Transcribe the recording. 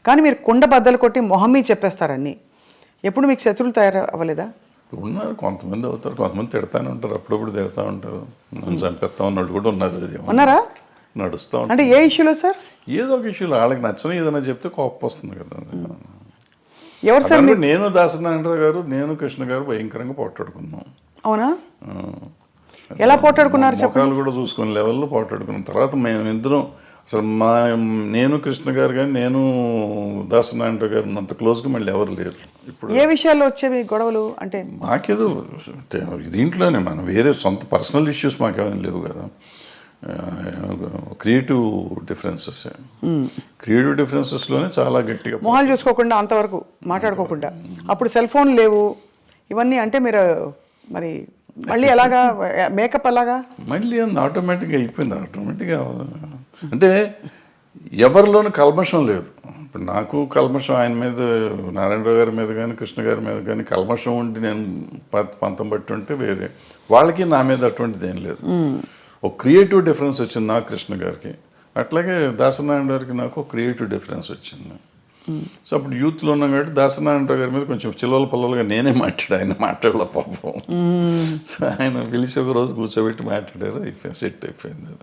కానీ మీరు కుండ బద్దలు కొట్టి మొహం మీద చెప్పేస్తారని ఎప్పుడు మీకు శత్రువులు తయారు అవ్వలేదా? ఉన్నారు, కొంతమంది అవుతారు, కొంతమంది తిడతానే ఉంటారు, అప్పుడప్పుడు తిడతా ఉంటారు, నన్ను చంపేస్తా ఉన్నాడు కూడా ఉన్నారు. అది ఉన్నారా? నడుస్తూ అంటే ఉంటుంది. ఏ ఇష్యూలో సార్? ఏదో ఒక ఇష్యూలో వాళ్ళకి నచ్చని ఏదైనా చెప్తే కోపం వస్తుంది కదా. ఎవరు సార్? అలాగే నేను దాసనారాయణ గారు, నేను కృష్ణ గారు భయంకరంగా పోట్లాడుకున్నాం. అవునా? ఎలా పోట్లాడుకున్నారు చెప్పండి. ముఖాలు కూడా చూసుకునే లెవెల్లో పోట్లాడుకున్నాం. తర్వాత మేము ఇద్దరం అసలు నేను కృష్ణ గారు కానీ నేను దాసనారాయణ గారు అంత క్లోజ్గా మళ్ళీ ఎవరు లేరు. ఇప్పుడు ఏ విషయాల్లో వచ్చేవి గొడవలు? అంటే మాకేదో దీంట్లోనే మనం వేరే సొంత పర్సనల్ ఇష్యూస్ మాకేమైనా లేవు కదా. క్రియేటివ్ డిఫరెన్సెస్లోనే చాలా గట్టిగా మొహాలు చూసుకోకుండా అంతవరకు మాట్లాడుకోకుండా. అప్పుడు సెల్ ఫోన్ లేవు ఇవన్నీ. అంటే మీరు మరి మళ్ళీ ఎలాగా మేకప్ అలాగా మళ్ళీ ఆటోమేటిక్గా అయిపోయింది. ఆటోమేటిక్గా అంటే ఎవరిలోనూ కల్మషం లేదు. ఇప్పుడు నాకు కల్మషం ఆయన మీద, నారాయణరావు గారి మీద కానీ కృష్ణ గారి మీద కానీ కల్మషం ఉండి నేను పంతం బట్టి ఉంటే వేరే, వాళ్ళకి నా మీద అటువంటిది ఏం లేదు. ఒక క్రియేటివ్ డిఫరెన్స్ వచ్చింది నాకు కృష్ణ గారికి, అట్లాగే దాసనారాయణ గారికి నాకు ఒక క్రియేటివ్ డిఫరెన్స్ వచ్చింది. సో అప్పుడు యూత్లో ఉన్నాం కాబట్టి దాసనారాయణరావు గారి మీద కొంచెం చిల్లల పల్లలుగా నేనే ఆయన మాట్లాడలే పాపం. సో ఆయన పిలిచి ఒక రోజు కూర్చోబెట్టి మాట్లాడారు, అయిపోయింది, సెట్ అయిపోయింది.